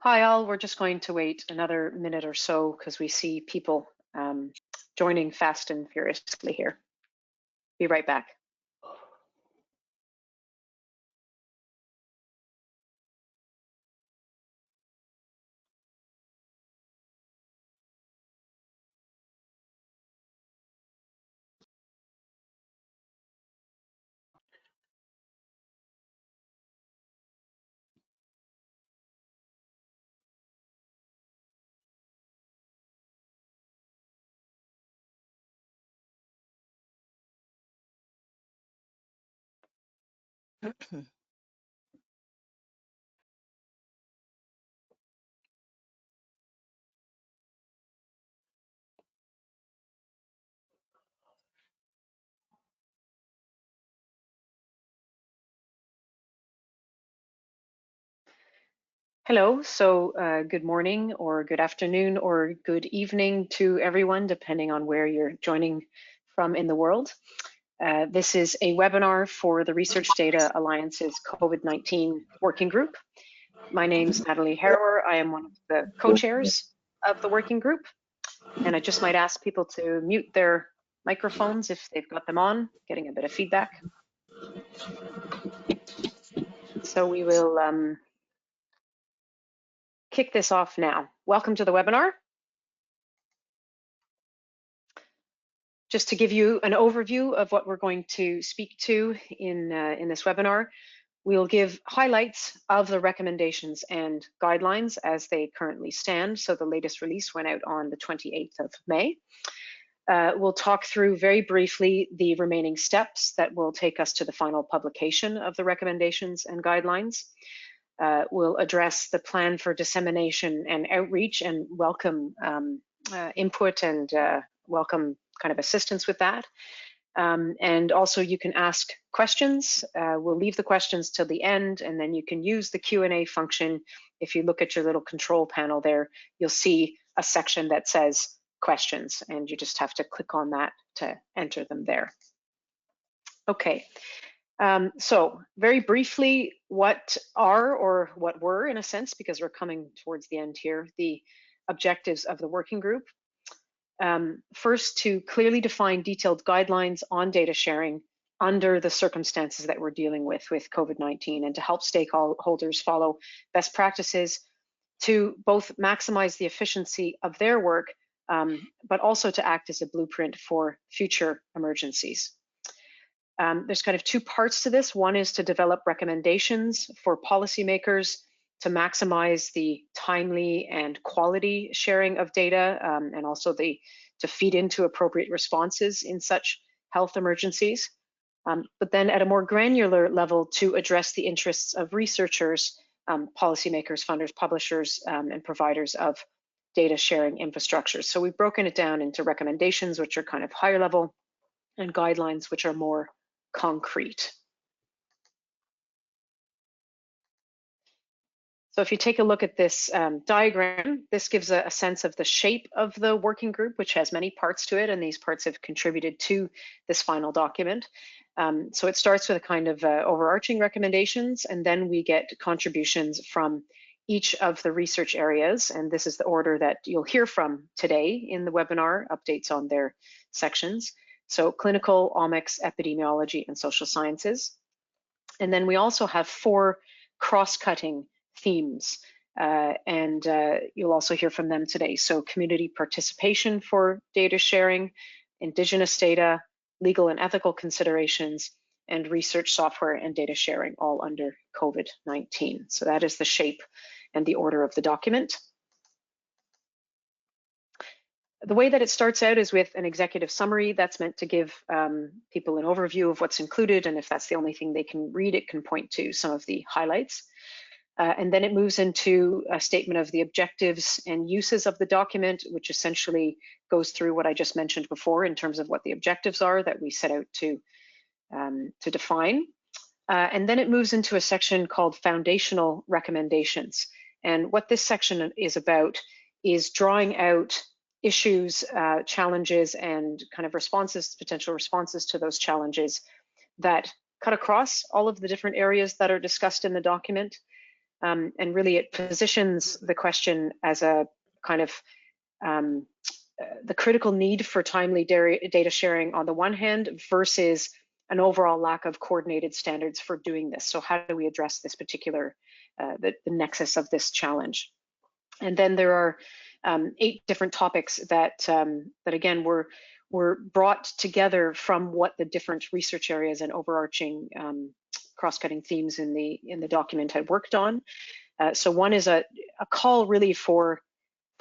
Hi all, we're just going to wait another minute or so because we see people joining fast and furiously here. Be right back. Hello, so good morning or good afternoon or good evening to everyone, depending on where you're joining from in the world. This is a webinar for the Research Data Alliance's COVID-19 working group. My name's Natalie Harrower. I am one of the co-chairs of the working group. And I just might ask people to mute their microphones if they've got them on, getting a bit of feedback. So we will kick this off now. Welcome to the webinar. Just to give you an overview of what we're going to speak to in this webinar, we'll give highlights of the recommendations and guidelines as they currently stand. So the latest release went out on the 28th of May. We'll talk through very briefly the remaining steps that will take us to the final publication of the recommendations and guidelines. We'll address the plan for dissemination and outreach and welcome input and welcome kind of assistance with that. And also you can ask questions. We'll leave the questions till the end, and then you can use the Q&A function. If you look at your little control panel there, you'll see a section that says questions, and you just have to click on that to enter them there. Okay, so very briefly, what are, or what were in a sense, because we're coming towards the end here, the objectives of the working group. First, to clearly define detailed guidelines on data sharing under the circumstances that we're dealing with COVID-19, and to help stakeholders follow best practices to both maximize the efficiency of their work, but also to act as a blueprint for future emergencies. There's kind of two parts to this. One is to develop recommendations for policymakers to maximize the timely and quality sharing of data, and also to feed into appropriate responses in such health emergencies. But then at a more granular level, to address the interests of researchers, policymakers, funders, publishers, and providers of data sharing infrastructures. So we've broken it down into recommendations, which are kind of higher level, and guidelines, which are more concrete. So if you take a look at this diagram, this gives a sense of the shape of the working group, which has many parts to it, and these parts have contributed to this final document. So it starts with a kind of overarching recommendations, and then we get contributions from each of the research areas, and this is the order that you'll hear from today in the webinar, updates on their sections. So clinical, omics, epidemiology, and social sciences. And then we also have 4 cross-cutting themes, and you'll also hear from them today. So community participation for data sharing, Indigenous data, legal and ethical considerations, and research software and data sharing, all under COVID-19. So that is the shape and the order of the document. The way that it starts out is with an executive summary that's meant to give people an overview of what's included, and if that's the only thing they can read, it can point to some of the highlights. And then it moves into a statement of the objectives and uses of the document, which essentially goes through what I just mentioned before in terms of what the objectives are that we set out to define. And then it moves into a section called foundational recommendations. And what this section is about is drawing out issues, challenges, and kind of responses, potential responses to those challenges that cut across all of the different areas that are discussed in the document. and really it positions the question as a kind of the critical need for timely data sharing on the one hand versus an overall lack of coordinated standards for doing this. So how do we address this particular, the nexus of this challenge? And then there are 8 different topics that, that again were brought together from what the different research areas and overarching cross-cutting themes in the document had worked on. So one is a call really for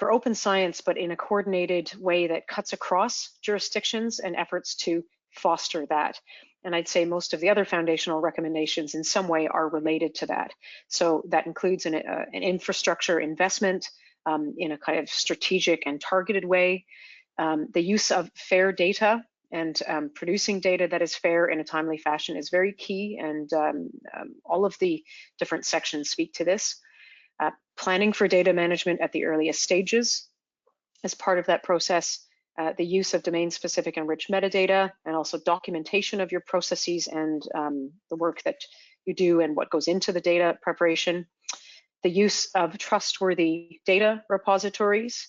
open science, but in a coordinated way that cuts across jurisdictions and efforts to foster that. And I'd say most of the other foundational recommendations in some way are related to that. So that includes an infrastructure investment in a kind of strategic and targeted way, the use of fair data and producing data that is fair in a timely fashion is very key, and all of the different sections speak to this. Planning for data management at the earliest stages as part of that process, the use of domain-specific and rich metadata, and also documentation of your processes and the work that you do and what goes into the data preparation, the use of trustworthy data repositories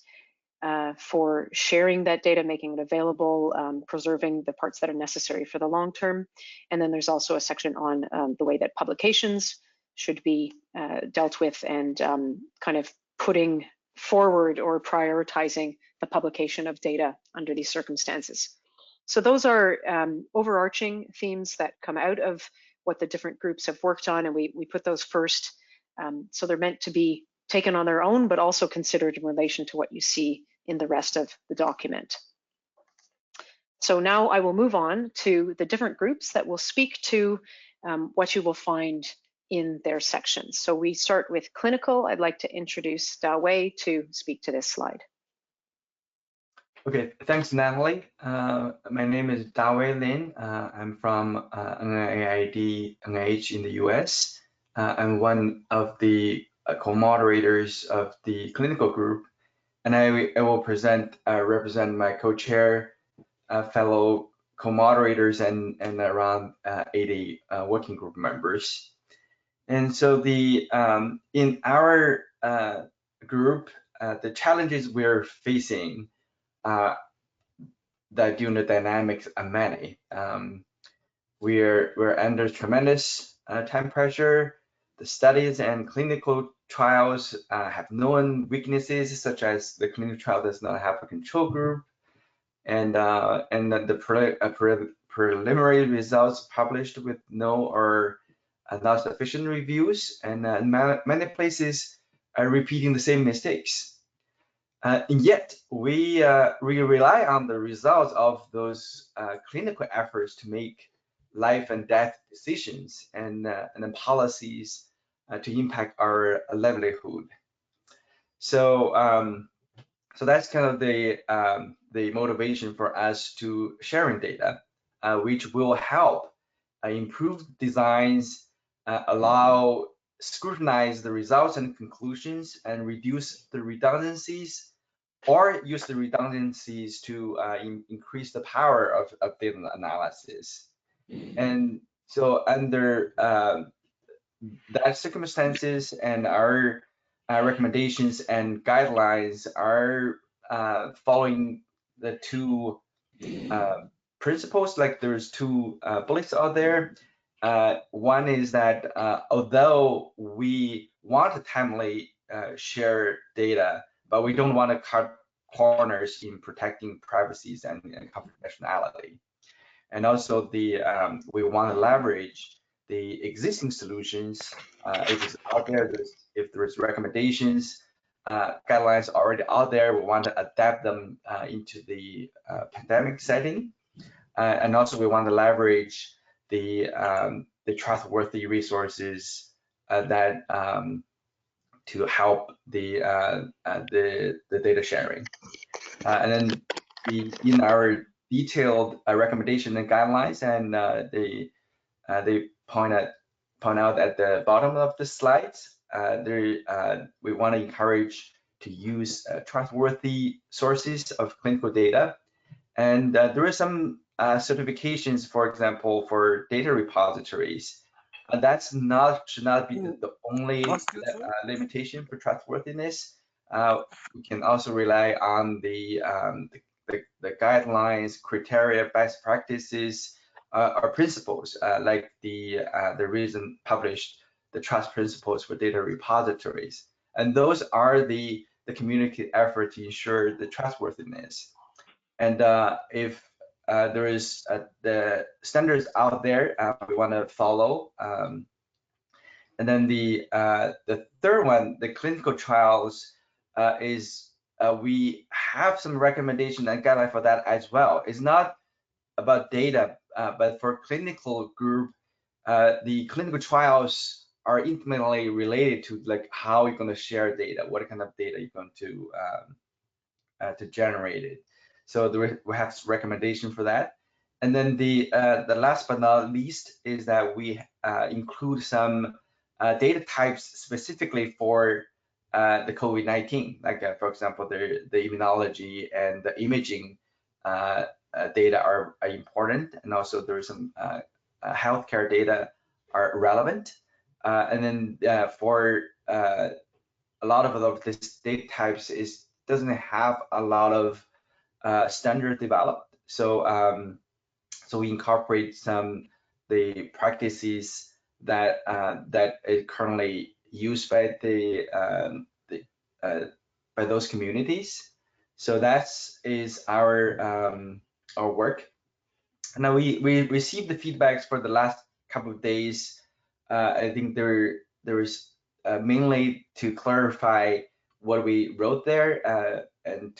for sharing that data, making it available, preserving the parts that are necessary for the long term. And then there's also a section on the way that publications should be dealt with, and kind of putting forward or prioritizing the publication of data under these circumstances. So those are overarching themes that come out of what the different groups have worked on, and we put those first. So they're meant to be taken on their own, but also considered in relation to what you see in the rest of the document. So now I will move on to the different groups that will speak to what you will find in their sections. So we start with clinical. I'd like to introduce Dawei to speak to this slide. Okay, thanks, Natalie. My name is Dawei Lin. I'm from NIAID NIH in the US. I'm one of the co-moderators of the clinical group, and I will represent my co-chair, fellow co-moderators, and around 80 working group members. And so in our group, the challenges we're facing that due to the dynamics are many. We're under tremendous time pressure. The studies and clinical trials have known weaknesses, such as the clinical trial does not have a control group, and the preliminary results published with no or not sufficient reviews, and many places are repeating the same mistakes. And yet we rely on the results of those clinical efforts to make life and death decisions and then policies to impact our livelihood. So so that's kind of the motivation for us to sharing data, which will help improve designs, allow scrutinize the results and conclusions, and reduce the redundancies, or use the redundancies to increase the power of data analysis. And so under that circumstances, and our recommendations and guidelines are following the 2 principles. Like there's 2 bullets out there. One is that although we want to timely share data, but we don't want to cut corners in protecting privacies and confidentiality. And also we want to leverage the existing solutions. If it's out there, if there's recommendations, guidelines already out there, we want to adapt them into the pandemic setting. And also we want to leverage the trustworthy resources that to help the data sharing. And then in our detailed recommendation and guidelines, and they point out at the bottom of the slides, we want to encourage to use trustworthy sources of clinical data. And there are some certifications, for example, for data repositories. That's should not be the only limitation for trustworthiness. We can also rely on the guidelines, criteria, best practices, or principles, like the recent published the trust principles for data repositories. And those are the community effort to ensure the trustworthiness. And if there is the standards out there we want to follow. And then the third one, the clinical trials, is we have some recommendation and guideline for that as well. It's not about data, but for clinical group, the clinical trials are intimately related to like how you're going to share data, what kind of data you're going to generate it. So we have recommendation for that. And then the last but not least is that we include some data types specifically for the COVID-19, like for example, the immunology and the imaging data are important, and also there's some healthcare data are relevant. And then for a lot of this data types doesn't have a lot of standard developed. So so we incorporate some the practices that that is currently used by by those communities. So that is our work. Now we received the feedbacks for the last couple of days. I think there is mainly to clarify what we wrote there and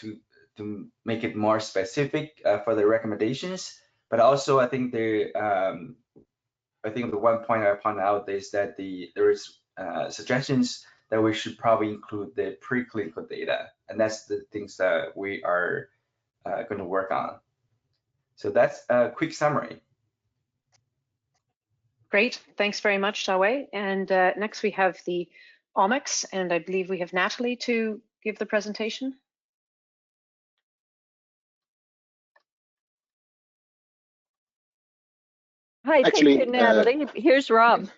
to make it more specific for the recommendations. But also, I think the one point I point out is that there is suggestions that we should probably include the preclinical data, and that's the things that we are going to work on. So that's a quick summary. Great, thanks very much, Xiaowei. And next we have the omics, and I believe we have Natalie to give the presentation. Hi, Actually, thank you, Natalie. Here's Rob.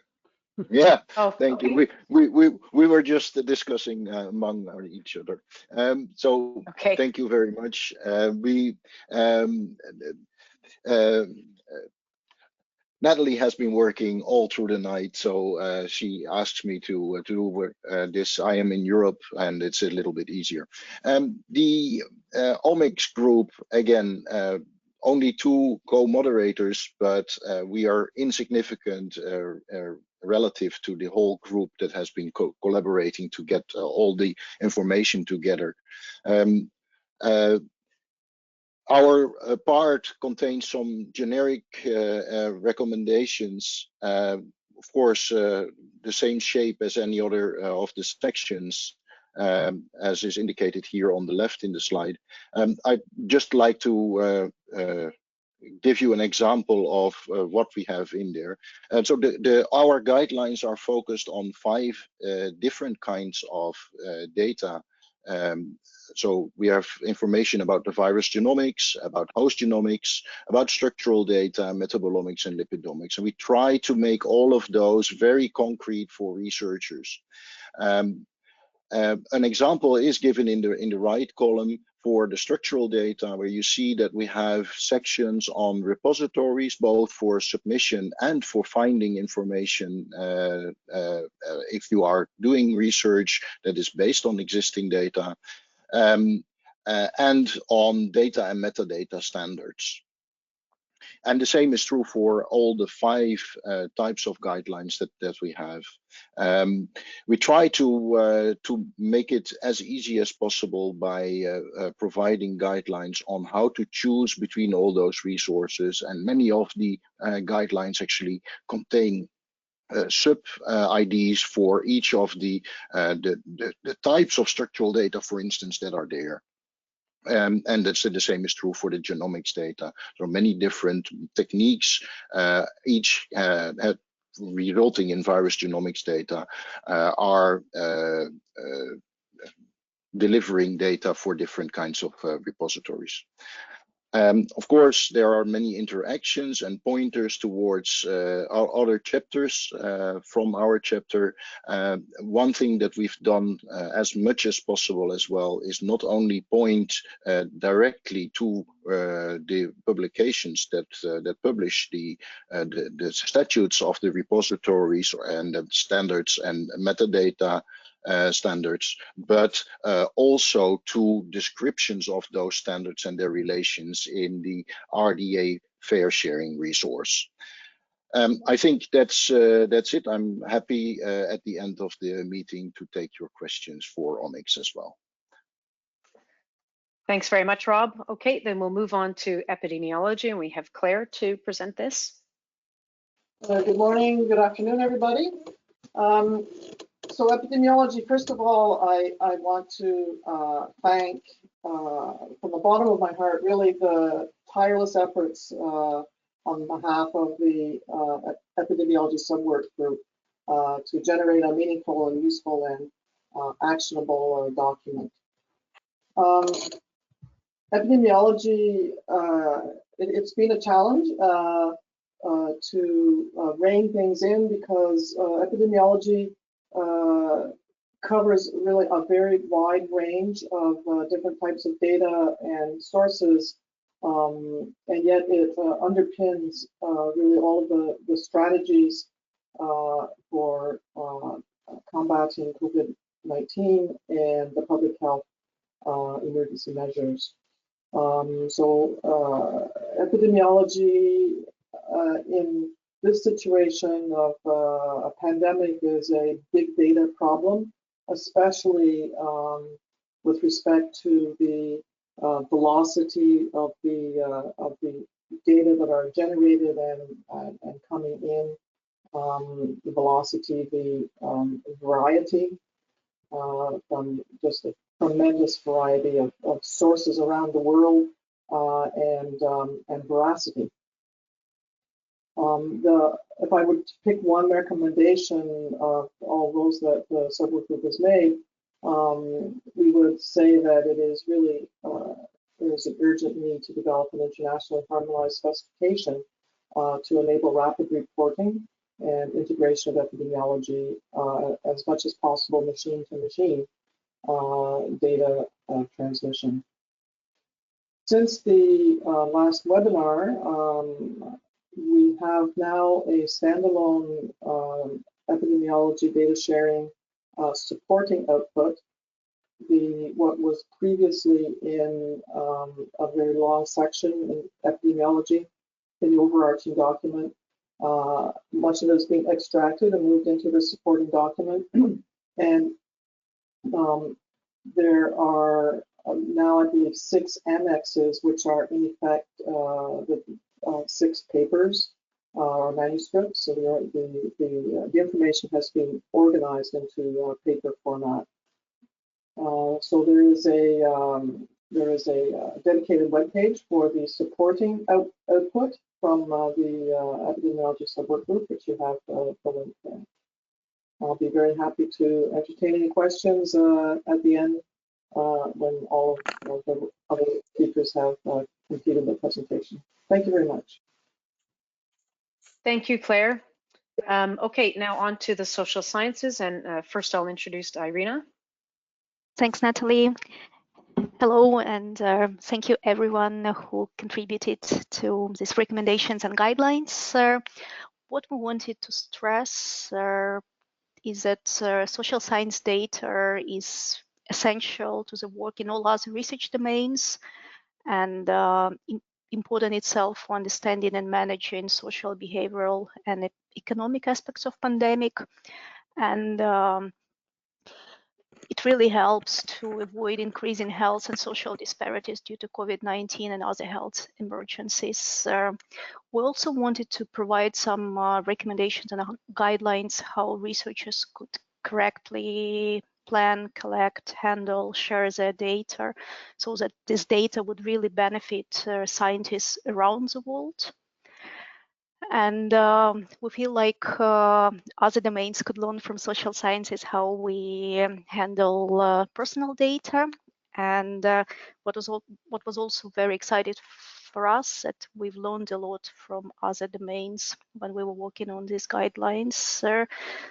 Yeah, Oh, thank okay. you. We were just discussing among each other. So Okay. thank you very much. Natalie has been working all through the night, so she asked me to do this. I am in Europe, and it's a little bit easier. The omics group, again, only 2 co-moderators, but we are insignificant relative to the whole group that has been collaborating to get all the information together. Our part contains some generic recommendations, of course, the same shape as any other of the sections, as is indicated here on the left in the slide. I'd just like to give you an example of what we have in there. So our guidelines are focused on 5 different kinds of data. So we have information about the virus genomics, about host genomics, about structural data, metabolomics, and lipidomics. And we try to make all of those very concrete for researchers. An example is given in the right column for the structural data, where you see that we have sections on repositories, both for submission and for finding information if you are doing research that is based on existing data, and on data and metadata standards. And the same is true for all the 5 types of guidelines that we have. We try to make it as easy as possible by providing guidelines on how to choose between all those resources. And many of the guidelines actually contain sub IDs for each of the types of structural data, for instance, that are there. And that's the same is true for the genomics data. There are many different techniques, each resulting in virus genomics data, are delivering data for different kinds of repositories. Of course, there are many interactions and pointers towards our other chapters from our chapter. One thing that we've done as much as possible as well is not only point directly to the publications that publish the statutes of the repositories and the standards and metadata standards, but also to descriptions of those standards and their relations in the RDA fair sharing resource. I think that's it. I'm happy at the end of the meeting to take your questions for Onyx as well. Thanks very much, Rob. Okay, then we'll move on to epidemiology, and we have Claire to present this. Good morning, good afternoon, everybody. So epidemiology, first of all, I want to thank from the bottom of my heart, really the tireless efforts on behalf of the epidemiology subwork group to generate a meaningful and useful and actionable document. Epidemiology, it's been a challenge to rein things in because epidemiology covers really a very wide range of different types of data and sources, and yet it underpins really all of the strategies for combating COVID-19 and the public health emergency measures. Epidemiology in this situation of a pandemic is a big data problem, especially with respect to the velocity of the data that are generated and coming in, the velocity, the variety from just a tremendous variety of sources around the world, and veracity. If I would pick one recommendation of all those that the subwork group has made, we would say that it is really there is an urgent need to develop an internationally harmonized specification to enable rapid reporting and integration of epidemiology as much as possible machine to machine data transmission. Since the last webinar, we have now a standalone epidemiology data sharing supporting output. What was previously in a very long section in epidemiology in the overarching document, much of it is being extracted and moved into the supporting document. And there are now, I believe, 6 annexes, which are in effect the 6 papers or manuscripts. So the information has been organized into paper format. So there is a dedicated web page for the supporting output from the epidemiology subwork group, which you have the link there. I'll be very happy to entertain any questions at the end when all of the other speakers have completed their presentation. Thank you very much. Thank you, Claire. Okay, now on to the social sciences, and first I'll introduce Irina. Thanks, Natalie. Hello, and thank you everyone who contributed to these recommendations and guidelines. What we wanted to stress is that social science data is essential to the work in all other research domains, and important itself for understanding and managing social, behavioral, and economic aspects of pandemic. And it really helps to avoid increasing health and social disparities due to COVID-19 and other health emergencies. We also wanted to provide some recommendations and guidelines how researchers could correctly plan, collect, handle, share their data, so that this data would really benefit scientists around the world. And we feel like other domains could learn from social sciences how we handle personal data. And what was also very exciting for us that we've learned a lot from other domains when we were working on these guidelines.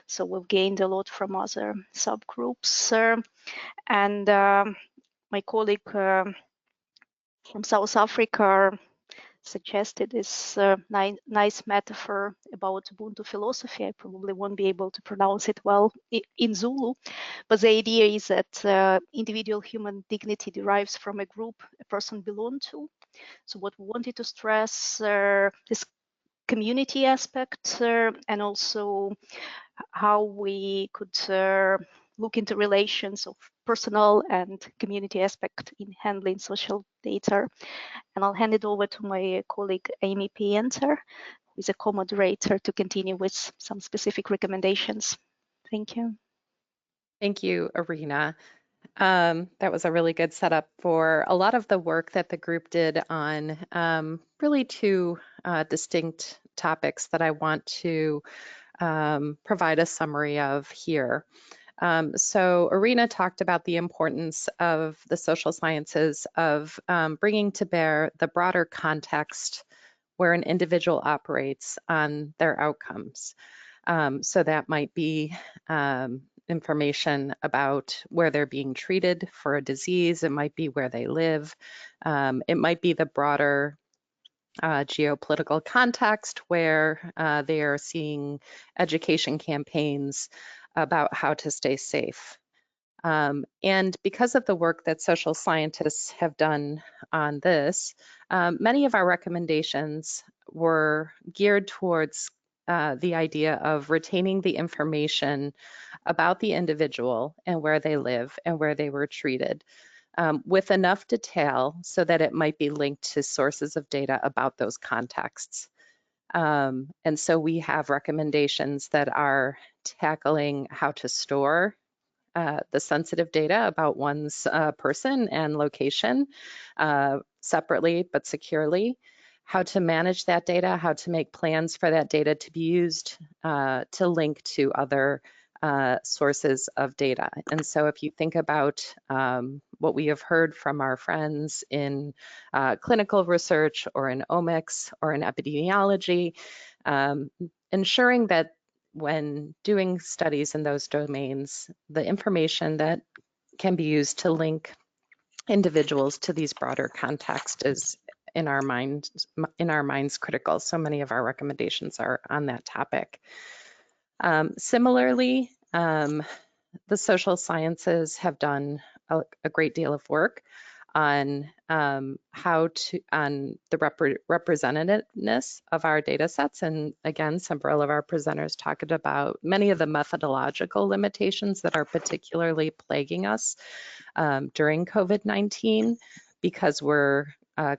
So we've gained a lot from other subgroups. And my colleague from South Africa suggested this nice metaphor about Ubuntu philosophy. I probably won't be able to pronounce it well in Zulu, but the idea is that individual human dignity derives from a group a person belongs to. So what we wanted to stress this community aspect and also how we could look into relations of personal and community aspect in handling social data. And I'll hand it over to my colleague, Amy Pienter, who is a co-moderator, to continue with some specific recommendations. Thank you. Thank you, Irina. That was a really good setup for a lot of the work that the group did on really two distinct topics that I want to provide a summary of here. So Irina talked about the importance of the social sciences of bringing to bear the broader context where an individual operates on their outcomes. So that might be information about where they're being treated for a disease. It might be where they live. It might be the broader geopolitical context where they are seeing education campaigns about how to stay safe. And because of the work that social scientists have done on this, many of our recommendations were geared towards the idea of retaining the information about the individual and where they live and where they were treated with enough detail so that it might be linked to sources of data about those contexts. And so we have recommendations that are tackling how to store the sensitive data about one's person and location separately but securely, how to manage that data, how to make plans for that data to be used to link to other sources of data. And so if you think about what we have heard from our friends in clinical research or in omics or in epidemiology, ensuring that when doing studies in those domains, the information that can be used to link individuals to these broader contexts is in our minds critical. So many of our recommendations are on that topic. Similarly, the social sciences have done a great deal of work on the representativeness of our data sets. And again, several of our presenters talked about many of the methodological limitations that are particularly plaguing us during COVID-19 because we're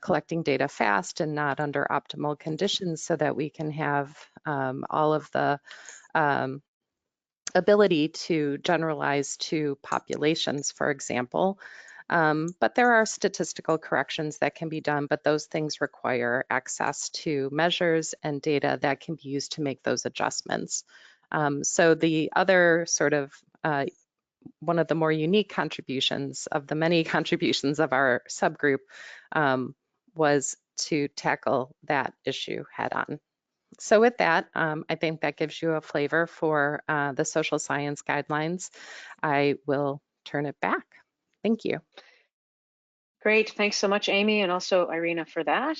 collecting data fast and not under optimal conditions so that we can have all of the ability to generalize to populations, for example. But there are statistical corrections that can be done, but those things require access to measures and data that can be used to make those adjustments. So the other sort of one of the more unique contributions of the many contributions of our subgroup was to tackle that issue head on. So with that, I think that gives you a flavor for the social science guidelines. I will turn it back. Thank you. Great, thanks so much, Amy, and also Irina for that.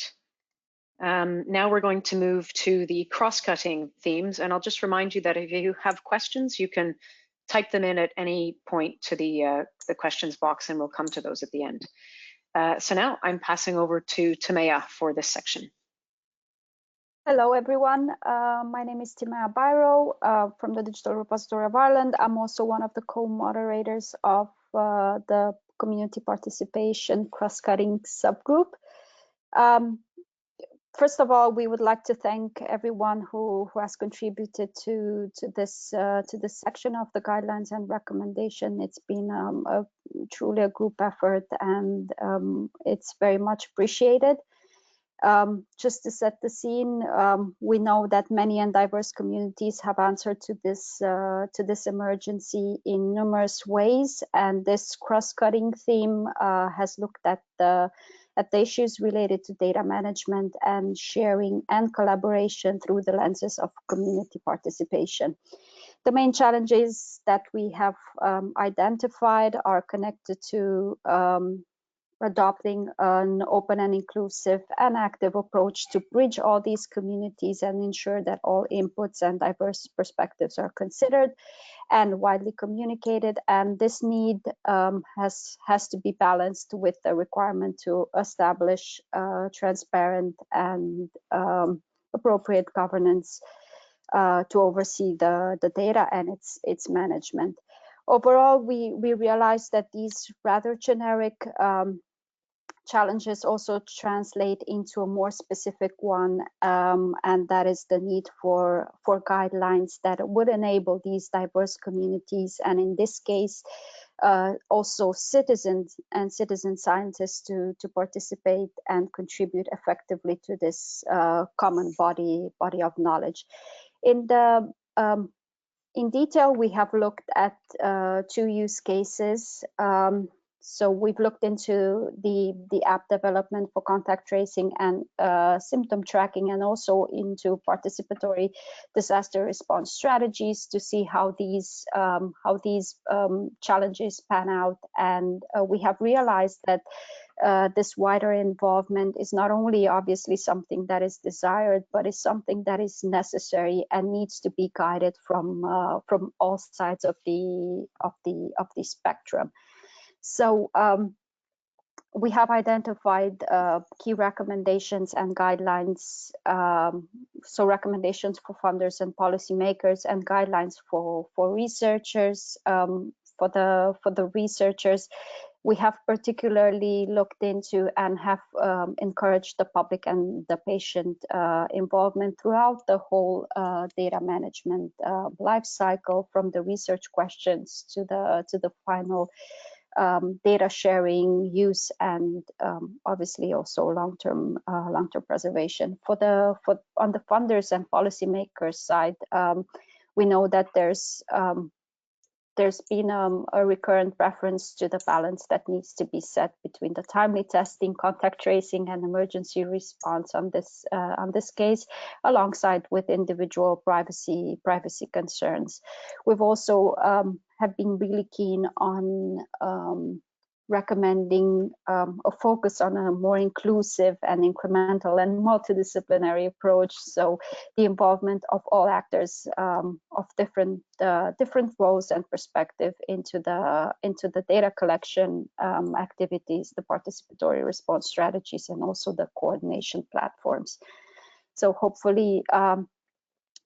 Now we're going to move to the cross-cutting themes, and I'll just remind you that if you have questions, you can type them in at any point to the questions box, and we'll come to those at the end. So now I'm passing over to Timea for this section. Hello, everyone. My name is Timea Byro from the Digital Repository of Ireland. I'm also one of the co-moderators of the Community Participation Cross-Cutting Subgroup. First of all, we would like to thank everyone who has contributed to this section of the guidelines and recommendation. It's been truly a group effort, and it's very much appreciated. Just to set the scene, we know that many and diverse communities have answered to this emergency in numerous ways, and this cross-cutting theme has looked at the at the issues related to data management and sharing and collaboration through the lenses of community participation. The main challenges that we have identified are connected to adopting an open and inclusive and active approach to bridge all these communities and ensure that all inputs and diverse perspectives are considered and widely communicated. And this need has to be balanced with the requirement to establish transparent and appropriate governance to oversee the data and its management. Overall, we realized that these rather generic challenges also translate into a more specific one, and that is the need for guidelines that would enable these diverse communities, and in this case, also citizens and citizen scientists to participate and contribute effectively to this common body of knowledge. In detail, we have looked at 2 use cases. So we've looked into the app development for contact tracing and symptom tracking, and also into participatory disaster response strategies to see how these challenges pan out. And we have realized that this wider involvement is not only obviously something that is desired, but is something that is necessary and needs to be guided from all sides of the spectrum. So we have identified key recommendations and guidelines. So recommendations for funders and policymakers, and guidelines for researchers. For the researchers, we have particularly looked into and have encouraged the public and the patient involvement throughout the whole data management life cycle, from the research questions to the final data sharing, use, and obviously also long-term preservation. On the funders and policymakers side, we know that there's been a recurrent reference to the balance that needs to be set between the timely testing, contact tracing, and emergency response on this case, alongside with individual privacy concerns. We've also have been really keen on recommending a focus on a more inclusive and incremental and multidisciplinary approach. So the involvement of all actors of different roles and perspective into the data collection activities, the participatory response strategies, and also the coordination platforms. So hopefully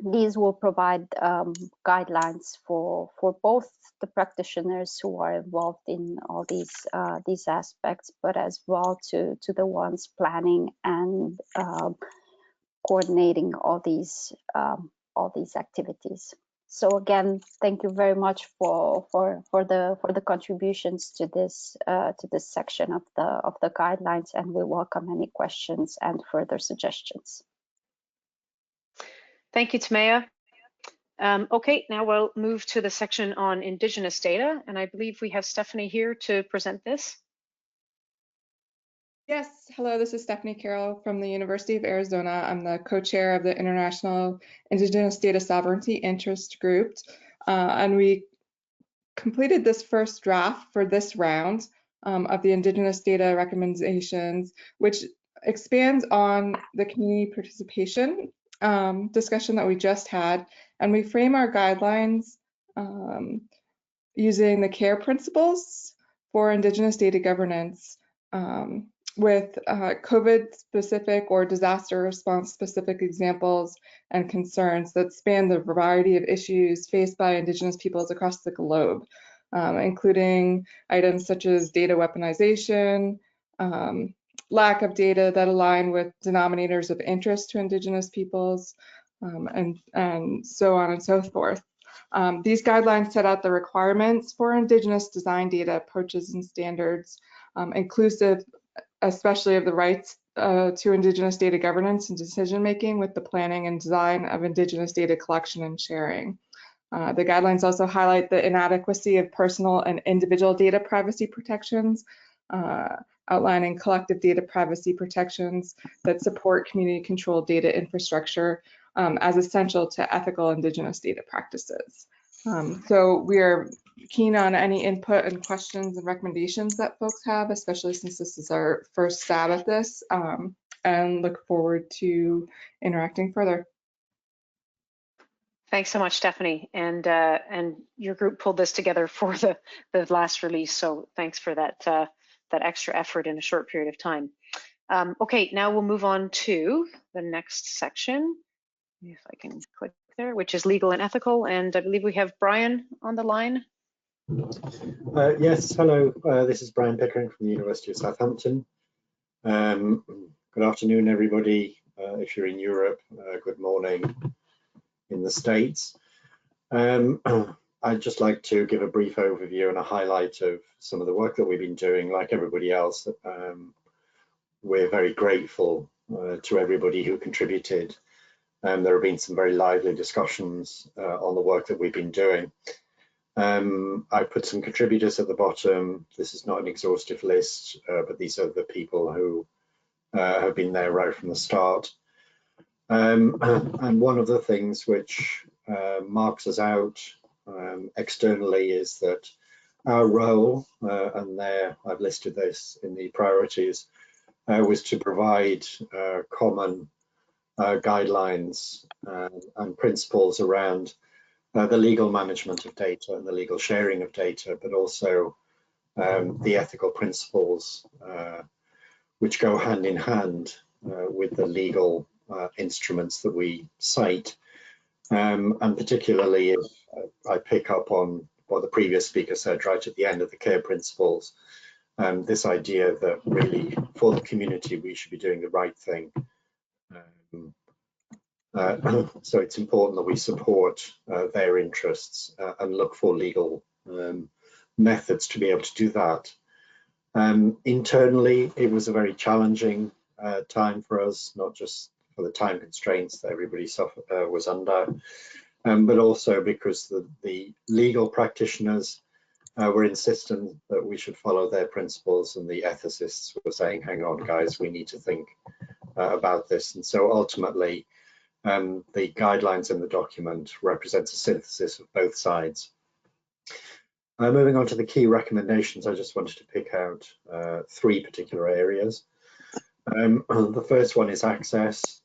these will provide guidelines for both the practitioners who are involved in all these aspects, but as well to the ones planning and coordinating all these activities. So again, thank you very much for the contributions to this section of the guidelines, and we welcome any questions and further suggestions. Thank you, Timea. Okay, now we'll move to the section on Indigenous data, and I believe we have Stephanie here to present this. Yes, hello, this is Stephanie Carroll from the University of Arizona. I'm the co-chair of the International Indigenous Data Sovereignty Interest Group, and we completed this first draft for this round of the Indigenous data recommendations, which expands on the community participation discussion that we just had, and we frame our guidelines using the CARE principles for Indigenous data governance with COVID-specific or disaster response-specific examples and concerns that span the variety of issues faced by Indigenous peoples across the globe, including items such as data weaponization, lack of data that align with denominators of interest to Indigenous peoples, and so on and so forth. These guidelines set out the requirements for Indigenous design data approaches and standards, inclusive especially of the rights to Indigenous data governance and decision-making with the planning and design of Indigenous data collection and sharing. The guidelines also highlight the inadequacy of personal and individual data privacy protections outlining collective data privacy protections that support community-controlled data infrastructure as essential to ethical Indigenous data practices. So we are keen on any input and questions and recommendations that folks have, especially since this is our first stab at this, and look forward to interacting further. Thanks so much, Stephanie. And your group pulled this together for the last release, so thanks for that that extra effort in a short period of time. Okay, now we'll move on to the next section, if I can click there, which is legal and ethical. And I believe we have Brian on the line. Yes, hello. This is Brian Pickering from the University of Southampton. Good afternoon, everybody. If you're in Europe, good morning in the States. I'd just like to give a brief overview and a highlight of some of the work that we've been doing. Like everybody else, we're very grateful to everybody who contributed. There have been some very lively discussions on the work that we've been doing. I put some contributors at the bottom. This is not an exhaustive list, but these are the people who have been there right from the start. And one of the things which marks us out externally is that our role, and there I've listed this in the priorities, was to provide common guidelines and principles around the legal management of data and the legal sharing of data, but also the ethical principles which go hand in hand with the legal instruments that we cite. And particularly if I pick up on what the previous speaker said right at the end of the CARE principles, this idea that really for the community we should be doing the right thing. So it's important that we support their interests and look for legal methods to be able to do that. Internally, it was a very challenging time for us, not just for the time constraints that everybody was under, but also because the legal practitioners were insistent that we should follow their principles, and the ethicists were saying, hang on guys, we need to think about this. And so ultimately, the guidelines in the document represents a synthesis of both sides. Moving on to the key recommendations, I just wanted to pick out 3 particular areas. The first one is access,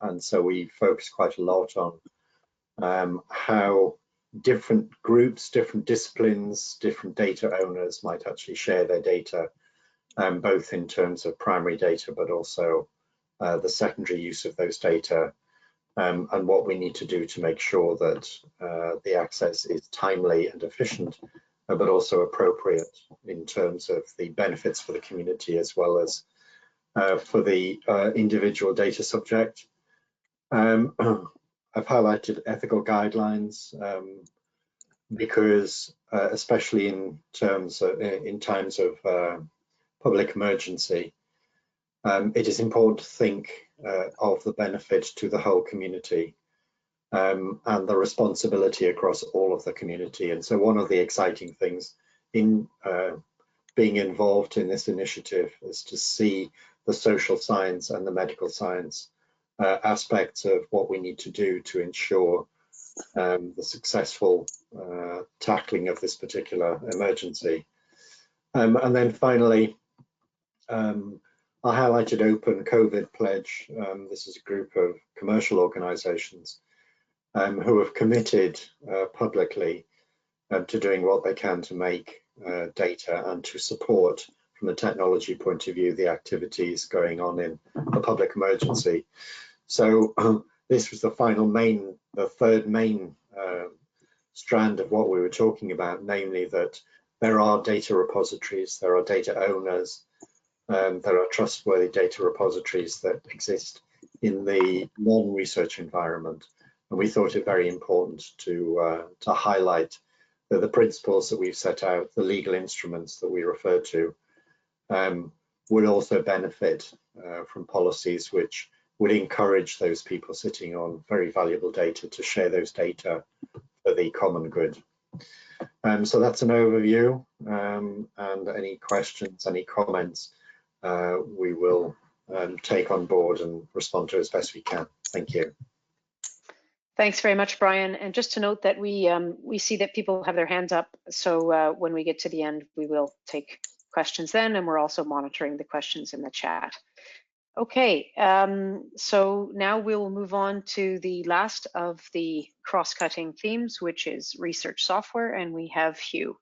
and so we focus quite a lot on how different groups, different disciplines, different data owners might actually share their data, both in terms of primary data, but also the secondary use of those data, and what we need to do to make sure that the access is timely and efficient, but also appropriate in terms of the benefits for the community as well as for the individual data subject. I've highlighted ethical guidelines because especially in times of public emergency, it is important to think of the benefit to the whole community and the responsibility across all of the community. And so one of the exciting things in being involved in this initiative is to see the social science and the medical science aspects of what we need to do to ensure the successful tackling of this particular emergency. And then finally, I highlighted Open COVID Pledge. This is a group of commercial organizations who have committed publicly to doing what they can to make data and to support, from a technology point of view, the activities going on in a public emergency. So this was the third main strand of what we were talking about, namely that there are data repositories, there are data owners, there are trustworthy data repositories that exist in the non-research environment. And we thought it very important to highlight that the principles that we've set out, the legal instruments that we refer to, would also benefit from policies which would encourage those people sitting on very valuable data to share those data for the common good. So that's an overview, and any questions, any comments, we will take on board and respond to as best we can. Thank you. Thanks very much, Brian. And just to note that we see that people have their hands up. So when we get to the end, we will take questions then, and we're also monitoring the questions in the chat. Okay, so now we'll move on to the last of the cross-cutting themes, which is research software, and we have Hugh.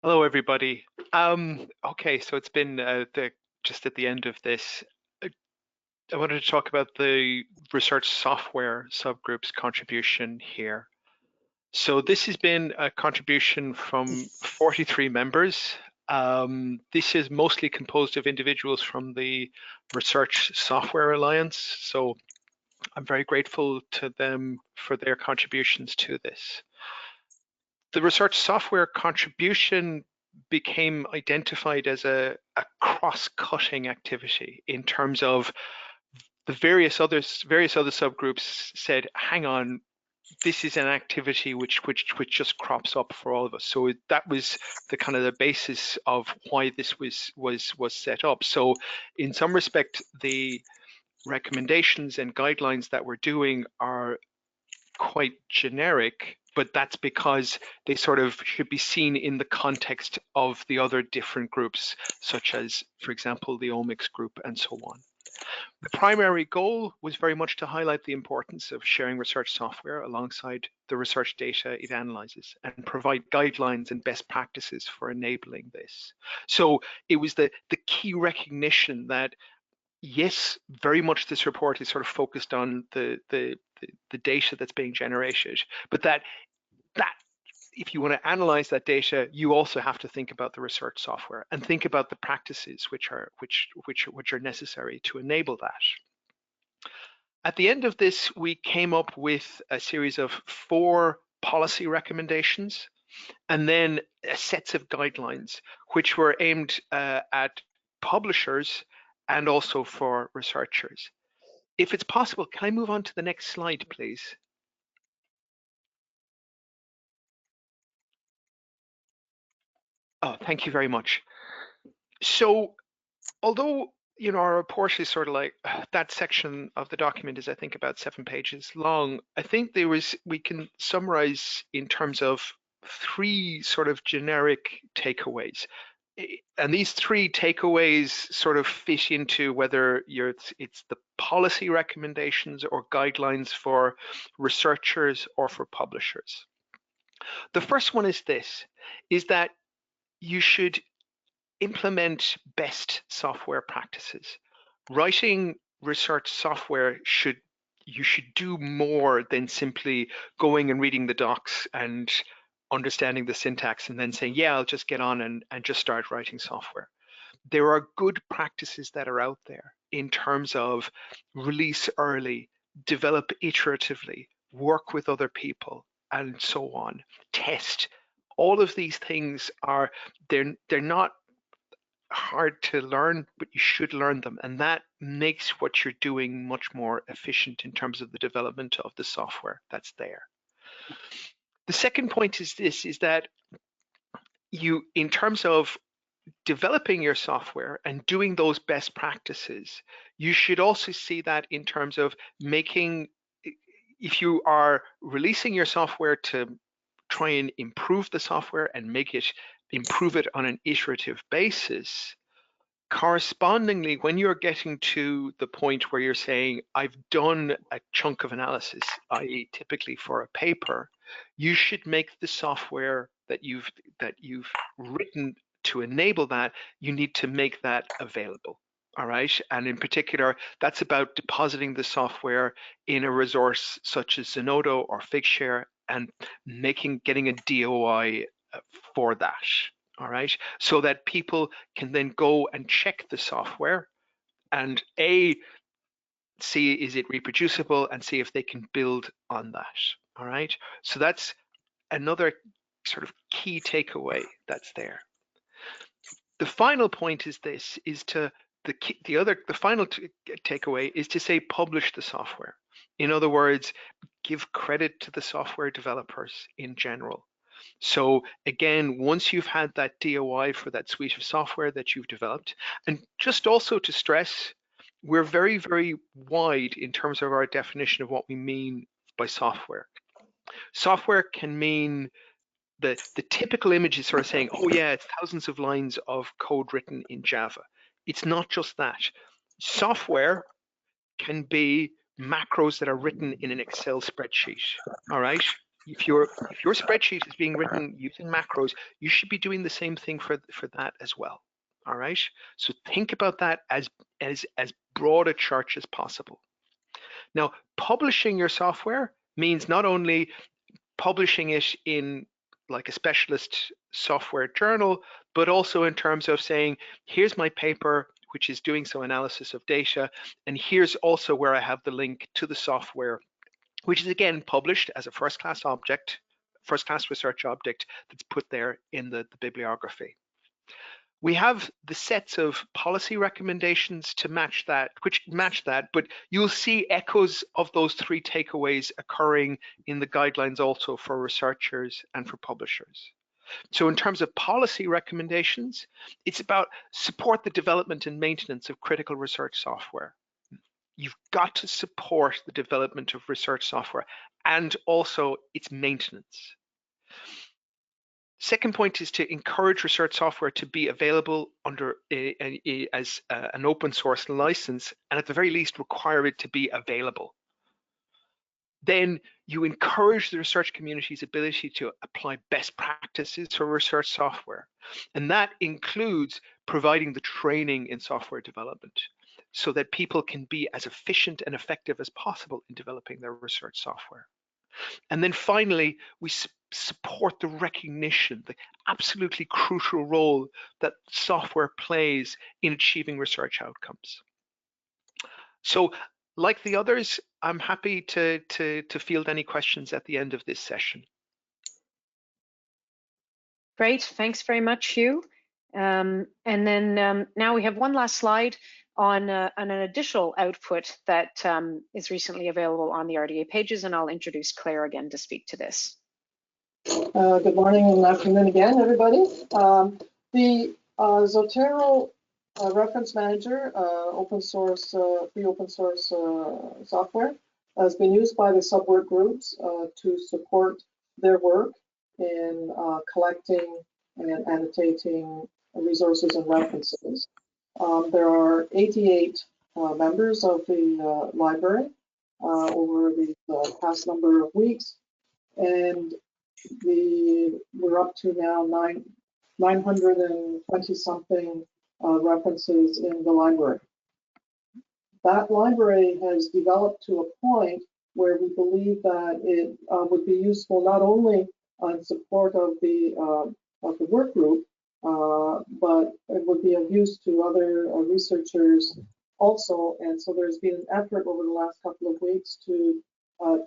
Hello, everybody. Okay, so it's been just at the end of this, I wanted to talk about the research software subgroup's contribution here. So this has been a contribution from 43 members. This is mostly composed of individuals from the Research Software Alliance. So I'm very grateful to them for their contributions to this. The research software contribution became identified as a cross-cutting activity in terms of the various other subgroups said, hang on, this is an activity which just crops up for all of us. So that was the kind of the basis of why this was set up. So in some respect, the recommendations and guidelines that we're doing are quite generic, but that's because they sort of should be seen in the context of the other different groups, such as, for example, the omics group and so on. The primary goal was very much to highlight the importance of sharing research software alongside the research data it analyzes and provide guidelines and best practices for enabling this. So it was the key recognition that, yes, very much this report is sort of focused on the data that's being generated, but that if you want to analyze that data, you also have to think about the research software and think about the practices which are necessary to enable that. At the end of this, we came up with a series of 4 policy recommendations and then sets of guidelines which were aimed at publishers and also for researchers. If it's possible, can I move on to the next slide, please? Oh, thank you very much. So, although our report is sort of like that section of the document is, I think, about 7 pages long, I think we can summarize in terms of 3 sort of generic takeaways. And these 3 takeaways sort of fit into whether it's the policy recommendations or guidelines for researchers or for publishers. The first one is this, is that you should implement best software practices. Writing research software you should do more than simply going and reading the docs and understanding the syntax and then saying, yeah, I'll just get on and just start writing software. There are good practices that are out there in terms of release early, develop iteratively, work with other people, and so on, test. All of these things they're not hard to learn, but you should learn them. And that makes what you're doing much more efficient in terms of the development of the software that's there. The second point is this, is that in terms of developing your software and doing those best practices, you should also see that in terms of if you are releasing your software to try and improve the software and improve it on an iterative basis, correspondingly, when you're getting to the point where you're saying, I've done a chunk of analysis, i.e. typically for a paper, you should make the software that you've written to enable that, you need to make that available. All right, and in particular, that's about depositing the software in a resource such as Zenodo or Figshare and getting a DOI for that. All right, so that people can then go and check the software and see is it reproducible and see if they can build on that. All right, so that's another sort of key takeaway that's there. The final point is this, is to the final takeaway is to say publish the software. In other words, give credit to the software developers in general. So again, once you've had that DOI for that suite of software that you've developed, and just also to stress, we're very, very wide in terms of our definition of what we mean by software. Software can mean the typical image is sort of saying, oh yeah, it's thousands of lines of code written in Java. It's not just that. Software can be macros that are written in an Excel spreadsheet, all right? If your spreadsheet is being written using macros, you should be doing the same thing for that as well, all right? So think about that as broad a church as possible. Now, publishing your software means not only publishing it in like a specialist software journal, but also in terms of saying, here's my paper, which is doing some analysis of data, and here's also where I have the link to the software, which is again published as a first-class research object that's put there in the bibliography. We have the sets of policy recommendations to match that, but you'll see echoes of those three takeaways occurring in the guidelines also for researchers and for publishers. So in terms of policy recommendations, it's about support the development and maintenance of critical research software. You've got to support the development of research software and also its maintenance. Second point is to encourage research software to be available under as an open source license, and at the very least require it to be available. Then you encourage the research community's ability to apply best practices for research software. And that includes providing the training in software development so that people can be as efficient and effective as possible in developing their research software. And then finally, we support the recognition, the absolutely crucial role that software plays in achieving research outcomes. So like the others, I'm happy to field any questions at the end of this session. Great, thanks very much, Hugh. And then now we have one last slide on an additional output that is recently available on the RDA pages, and I'll introduce Claire again to speak to this. Good morning and afternoon again, everybody. The Zotero Reference Manager, open source, free open source software, has been used by the subwork groups to support their work in collecting and annotating resources and references. There are 88 members of the library over the past number of weeks, and we're up to now 920 something references in the library. That library has developed to a point where we believe that it would be useful not only in support of the work group, but it would be of use to other researchers also. And so there's been an effort over the last couple of weeks to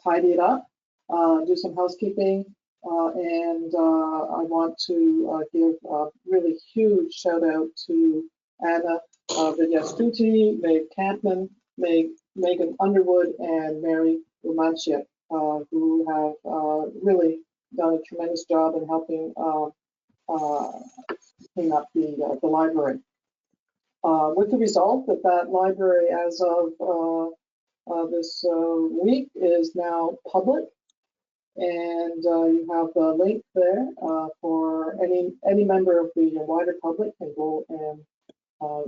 tidy it up, do some housekeeping, and I want to give a really huge shout out to Anna Vidyastuti, Meg Campman, Megan Underwood, and Mary Romanchik, who have really done a tremendous job in helping clean up the library. With the result that library as of this week is now public, and you have the link there for any member of the wider public can go and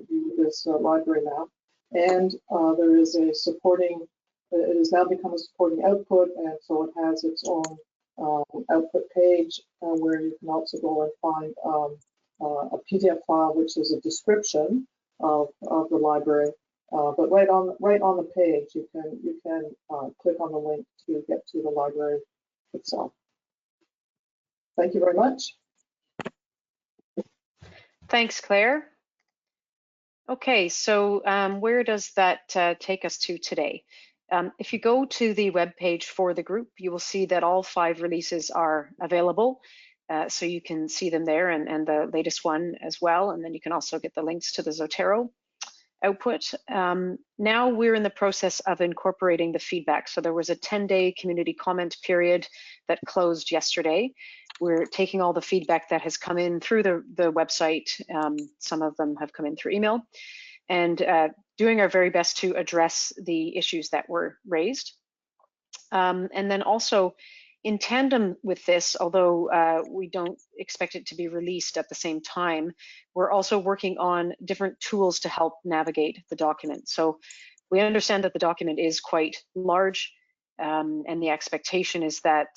view this library now. And there is a supporting, it has now become a supporting output, and so it has its own output page where you can also go and find a PDF file, which is a description of the library. But right on the page, you can click on the link to get to the library itself. Thank you very much. Thanks, Claire. Okay, so where does that take us to today? If you go to the web page for the group, you will see that all 5 releases are available. So you can see them there, and the latest one as well. And then you can also get the links to the Zotero. output. Now we're in the process of incorporating the feedback. So there was a 10-day community comment period that closed yesterday. We're taking all the feedback that has come in through the website. Some of them have come in through email, and doing our very best to address the issues that were raised. And then also, in tandem with this, although we don't expect it to be released at the same time, we're also working on different tools to help navigate the document. So we understand that the document is quite large, and the expectation is that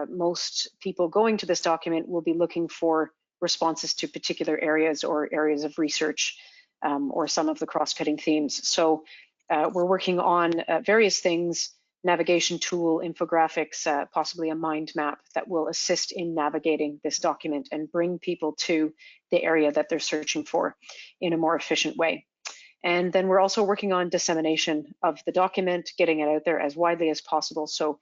most people going to this document will be looking for responses to particular areas or areas of research, or some of the cross-cutting themes. So we're working on various things: navigation tool, infographics, possibly a mind map that will assist in navigating this document and bring people to the area that they're searching for in a more efficient way. And then we're also working on dissemination of the document, getting it out there as widely as possible. So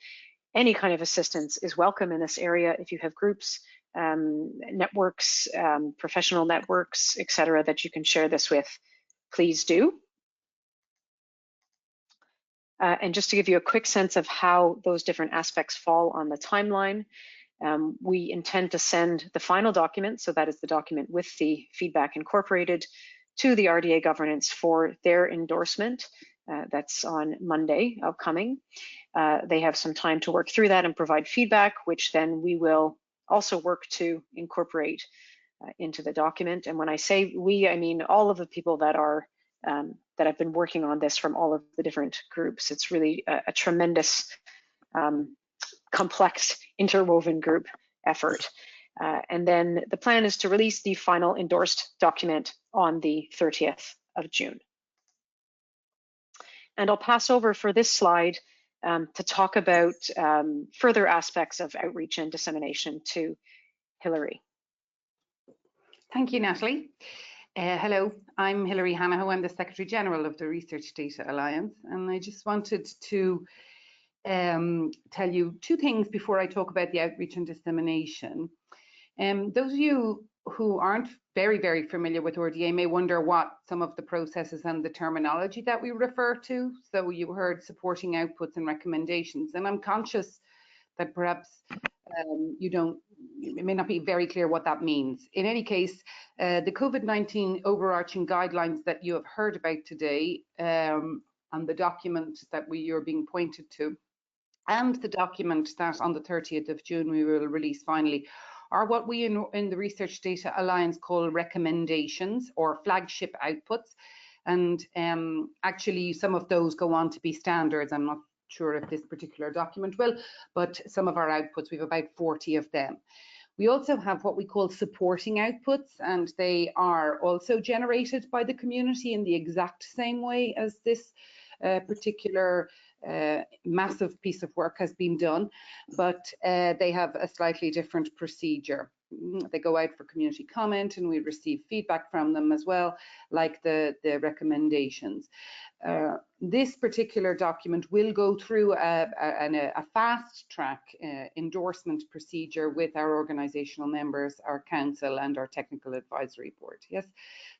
any kind of assistance is welcome in this area. If you have groups, networks, professional networks, etc., that you can share this with, please do. And just to give you a quick sense of how those different aspects fall on the timeline, we intend to send the final document, so that is the document with the feedback incorporated, to the RDA governance for their endorsement. That's on Monday upcoming. They have some time to work through that and provide feedback, which then we will also work to incorporate into the document. And when I say we, I mean all of the people that are that have been working on this from all of the different groups. It's really a tremendous, complex, interwoven group effort. And then the plan is to release the final endorsed document on the 30th of June. And I'll pass over for this slide to talk about further aspects of outreach and dissemination to Hilary. Thank you, Natalie. Hello, I'm Hilary Hanaho. I'm the Secretary General of the Research Data Alliance, and I just wanted to tell you two things before I talk about the outreach and dissemination. Those of you who aren't very familiar with RDA may wonder what some of the processes and the terminology that we refer to. So you heard supporting outputs and recommendations, and I'm conscious that perhaps it may not be very clear what that means. In any case, the COVID-19 overarching guidelines that you have heard about today, and the document that you're being pointed to, and the document that on the 30th of June we will release finally, are what we in the Research Data Alliance call recommendations or flagship outputs. And actually some of those go on to be standards. I'm not sure if this particular document will, but some of our outputs, we have about 40 of them. We also have what we call supporting outputs, and they are also generated by the community in the exact same way as this particular massive piece of work has been done, but they have a slightly different procedure. They go out for community comment and we receive feedback from them as well, like the recommendations. This particular document will go through a fast track endorsement procedure with our organizational members, our council and our technical advisory board. Yes,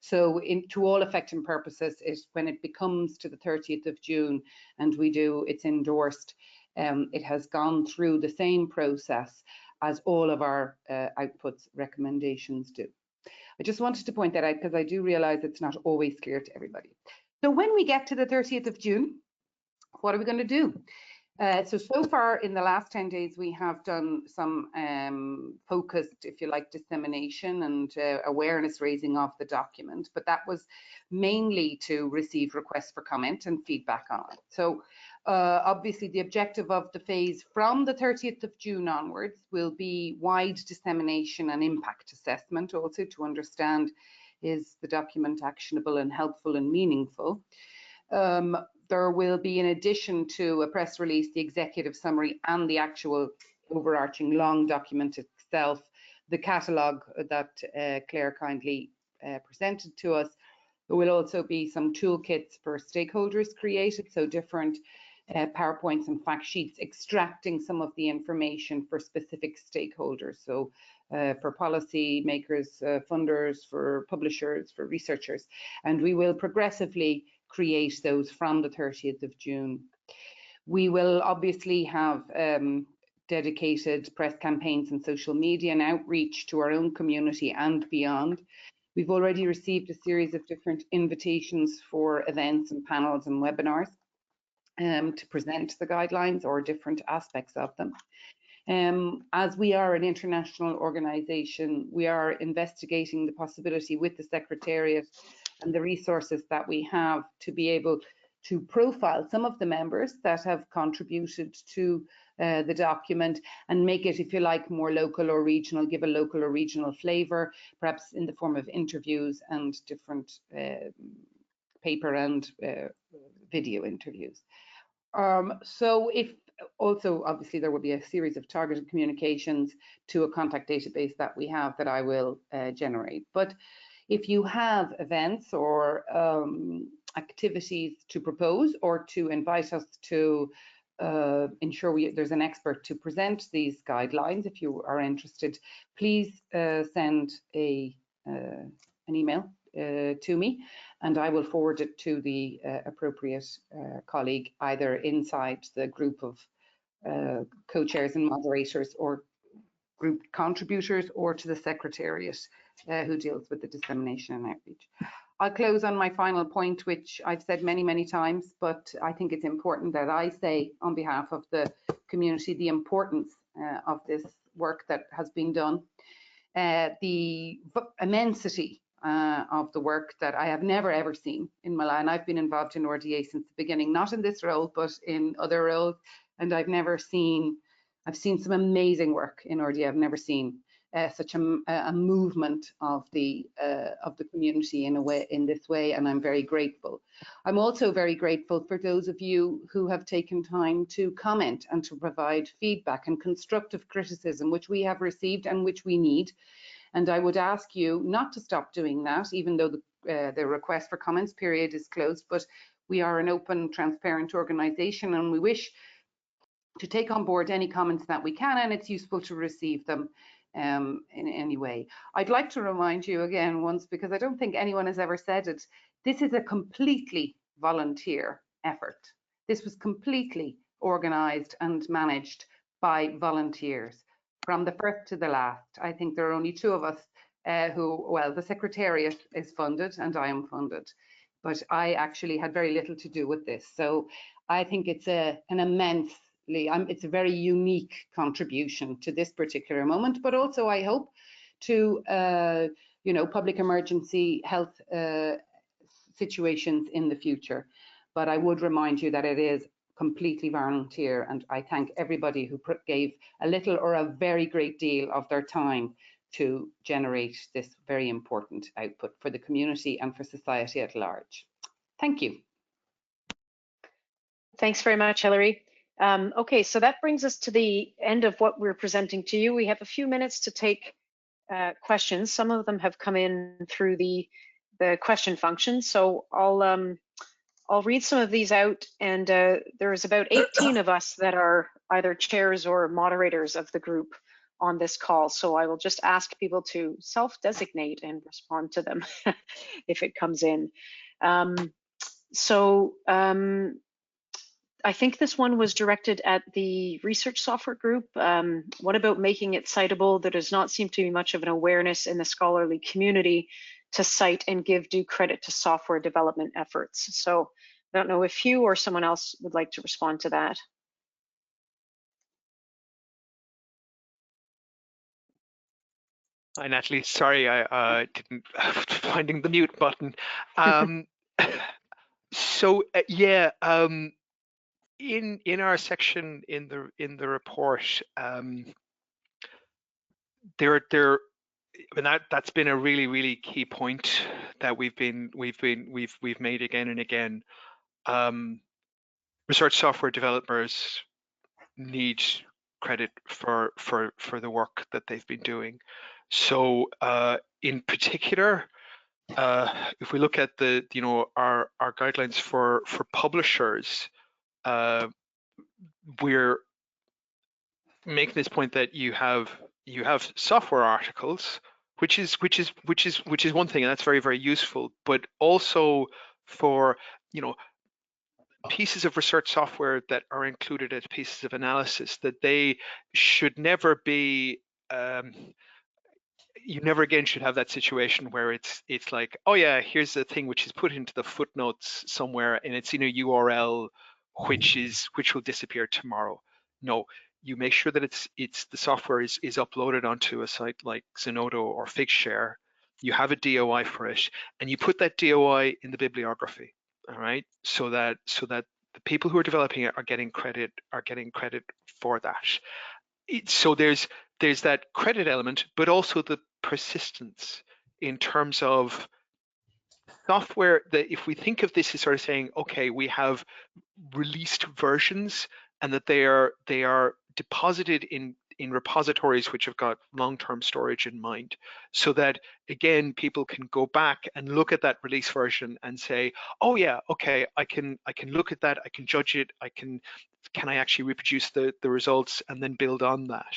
so to all effect and purposes, when it becomes to the 30th of June and it's endorsed, it has gone through the same process as all of our outputs recommendations do. I just wanted to point that out because I do realize it's not always clear to everybody. So when we get to the 30th of June, what are we going to do? So far in the last 10 days, we have done some focused, if you like, dissemination and awareness raising of the document, but that was mainly to receive requests for comment and feedback on it. So obviously the objective of the phase from the 30th of June onwards will be wide dissemination and impact assessment, also to understand, is the document actionable and helpful and meaningful. There will be, in addition to a press release, the executive summary and the actual overarching long document itself, the catalogue that Claire kindly presented to us. There will also be some toolkits for stakeholders created, so different PowerPoints and fact sheets extracting some of the information for specific stakeholders. So for policy makers, funders, for publishers, for researchers. And we will progressively create those from the 30th of June. We will obviously have dedicated press campaigns and social media and outreach to our own community and beyond. We've already received a series of different invitations for events and panels and webinars to present the guidelines or different aspects of them. As we are an international organisation, we are investigating the possibility with the Secretariat and the resources that we have to be able to profile some of the members that have contributed to the document and make it, if you like, more local or regional, give a local or regional flavour, perhaps in the form of interviews and different paper and video interviews. So if also, obviously, there will be a series of targeted communications to a contact database that we have that I will generate. But if you have events or activities to propose or to invite us to ensure there's an expert to present these guidelines, if you are interested, please send an email to me, and I will forward it to the appropriate colleague, either inside the group of co-chairs and moderators or group contributors, or to the Secretariat who deals with the dissemination and outreach. I'll close on my final point, which I've said many, many times, but I think it's important that I say on behalf of the community the importance of this work that has been done. The immensity of the work that I have never ever seen in my life. And I've been involved in RDA since the beginning, not in this role, but in other roles. And I've seen some amazing work in RDA. I've never seen such a movement of the community in this way, and I'm very grateful. I'm also very grateful for those of you who have taken time to comment and to provide feedback and constructive criticism, which we have received and which we need. And I would ask you not to stop doing that, even though the request for comments period is closed. But we are an open, transparent organisation, and we wish to take on board any comments that we can, and it's useful to receive them in any way. I'd like to remind you again once, because I don't think anyone has ever said it, this is a completely volunteer effort. This was completely organised and managed by volunteers from the first to the last. I think there are only two of us the Secretariat is funded and I am funded, but I actually had very little to do with this. So I think it's an immensely, it's a very unique contribution to this particular moment, but also I hope to public emergency health situations in the future. But I would remind you that it is completely volunteer, and I thank everybody who gave a little or a very great deal of their time to generate this very important output for the community and for society at large. Thank you. Thanks very much, Hilary. Okay, so that brings us to the end of what we're presenting to you. We have a few minutes to take questions. Some of them have come in through the question function, so I'll read some of these out, and there's about 18 of us that are either chairs or moderators of the group on this call. So I will just ask people to self-designate and respond to them if it comes in. I think this one was directed at the research software group. What about making it citable? There does not seem to be much of an awareness in the scholarly community to cite and give due credit to software development efforts. So I don't know if you or someone else would like to respond to that. Hi, Natalie. Sorry, I didn't finding the mute button. In our section in the report, that's been a really key point that we've made again and again. Research software developers need credit for the work that they've been doing. So in particular, if we look at our guidelines for publishers, we're making this point that you have software articles, which is one thing, and that's very useful, but also for pieces of research software that are included as pieces of analysis, that they should never be, you never again should have that situation where it's like, oh yeah, here's the thing which is put into the footnotes somewhere and it's in a URL which will disappear tomorrow. No, you make sure that it's the software is uploaded onto a site like Zenodo or Figshare. You have a DOI for it, and you put that DOI in the bibliography. All right, so that the people who are developing it are getting credit for that. So there's that credit element, but also the persistence in terms of software. That if we think of this as sort of saying, okay, we have released versions, and that they are deposited in repositories which have got long-term storage in mind, so that again people can go back and look at that release version and say, oh yeah, okay, I can look at that, I can judge it, can I actually reproduce the results and then build on that.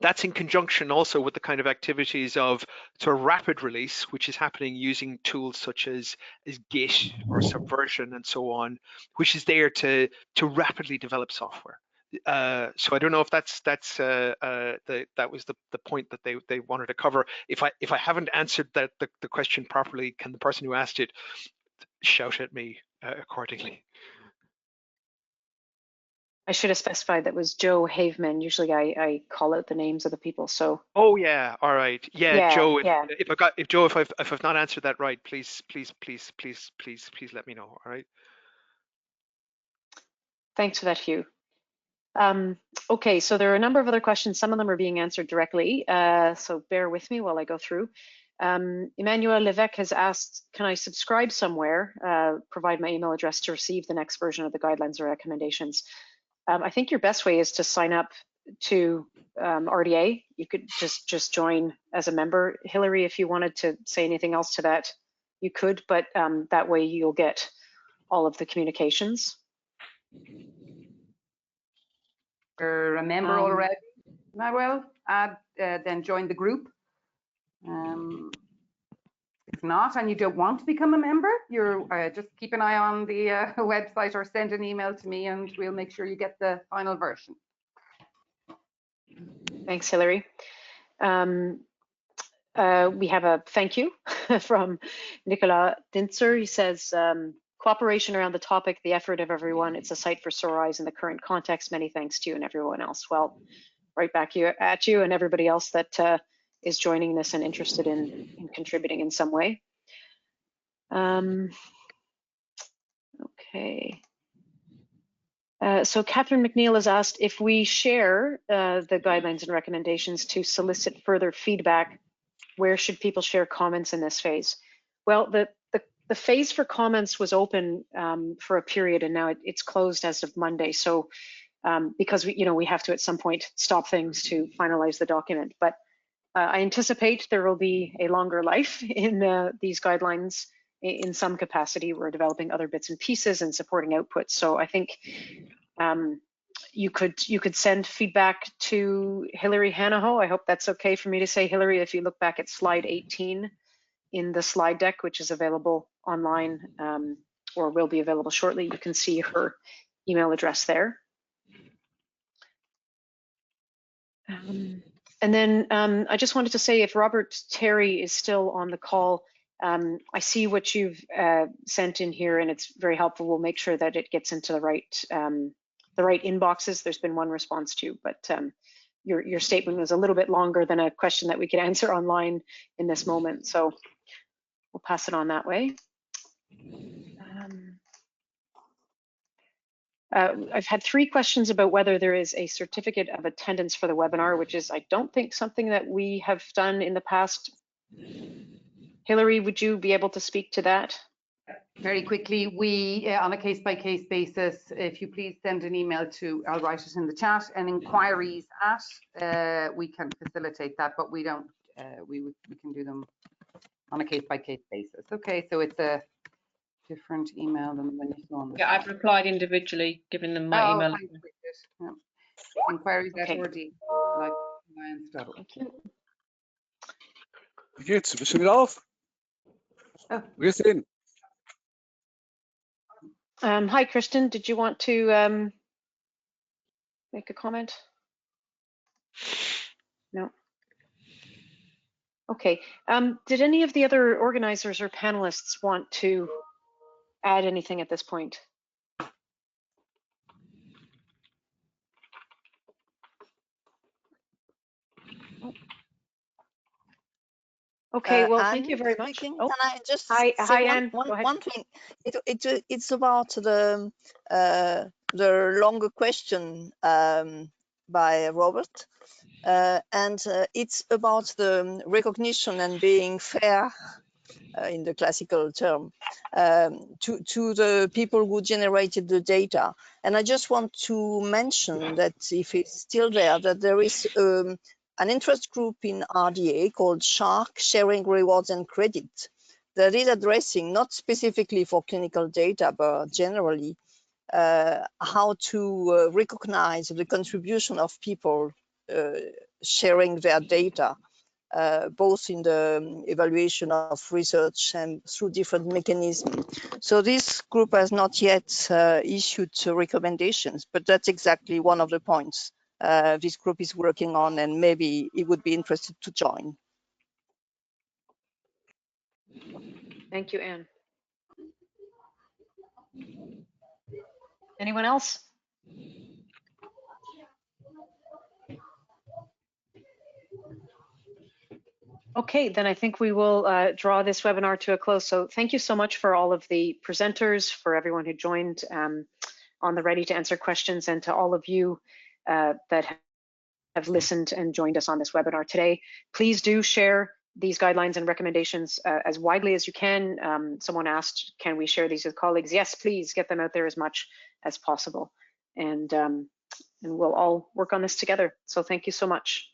That's in conjunction also with the kind of activities of sort of rapid release, which is happening using tools such as Git or Subversion and so on, which is there to rapidly develop software. So I don't know if that was the point that they wanted to cover. If I haven't answered the question properly, can the person who asked it shout at me accordingly? I should have specified that was Joe Haveman. Usually I call out the names of the people, so. Oh yeah, all right. Yeah, Joe, yeah. If I've not answered that right, please let me know, all right? Thanks for that, Hugh. Okay, so there are a number of other questions. Some of them are being answered directly, so bear with me while I go through. Emmanuel Levesque has asked, can I subscribe somewhere, provide my email address to receive the next version of the guidelines or recommendations? I think your best way is to sign up to RDA. You could just join as a member. Hillary, if you wanted to say anything else to that, you could, but that way you'll get all of the communications. You're a member already, Manuel, then join the group. If not, and you don't want to become a member, you're just keep an eye on the website or send an email to me and we'll make sure you get the final version. Thanks, Hillary. We have a thank you from Nicola Dintzer. He says, cooperation around the topic, the effort of everyone. It's a sight for sore eyes in the current context. Many thanks to you and everyone else. Well, right back at you and everybody else that is joining this and interested in contributing in some way. Okay. So Catherine McNeil has asked if we share the guidelines and recommendations to solicit further feedback, where should people share comments in this phase? Well, the phase for comments was open for a period, and now it's closed as of Monday. So because we have to at some point stop things to finalize the document, but I anticipate there will be a longer life in these guidelines in some capacity. We're developing other bits and pieces and supporting outputs. So I think you could send feedback to Hillary Hanaho. I hope that's okay for me to say, Hillary. If you look back at slide 18 in the slide deck, which is available online or will be available shortly, you can see her email address there. And then I just wanted to say, if Robert Terry is still on the call, I see what you've sent in here, and it's very helpful. We'll make sure that it gets into the right inboxes. There's been one response to, but your statement was a little bit longer than a question that we could answer online in this moment, so we'll pass it on that way. I've had 3 questions about whether there is a certificate of attendance for the webinar, which is, I don't think, something that we have done in the past. Hillary, would you be able to speak to that? Very quickly, we, on a case-by-case basis, if you please send an email to, I'll write it in the chat, and inquiries at, we can facilitate that, but we don't, we can do them on a case-by-case basis. Okay, so it's a different email than the one you saw on the I've replied individually, giving them my email. Yeah. Inquiries at RDA. Thank you. Wie geht's? Bist du wieder auf? Oh. Wo geht's hin? Hi, Kristen. Did you want to make a comment? No. Okay. Did any of the other organizers or panelists want to add anything at this point? Okay, well, thank you very much. Oh, Can I just hi, say Anne. Go ahead. one thing? It's about the longer question by Robert, and it's about the recognition and being fair, in the classical term, to the people who generated the data. And I just want to mention that if it's still there, that there is an interest group in RDA called SHARC, Sharing Rewards and Credit, that is addressing, not specifically for clinical data, but generally, how to recognize the contribution of people sharing their data, both in the evaluation of research and through different mechanisms. So this group has not yet issued recommendations, but that's exactly one of the points this group is working on, and maybe it would be interested to join. Thank you, Anne. Anyone else? Okay, then I think we will draw this webinar to a close. So thank you so much for all of the presenters, for everyone who joined on the Ready to Answer questions, and to all of you that have listened and joined us on this webinar today. Please do share these guidelines and recommendations as widely as you can. Someone asked, can we share these with colleagues? Yes, please get them out there as much as possible. And we'll all work on this together. So thank you so much.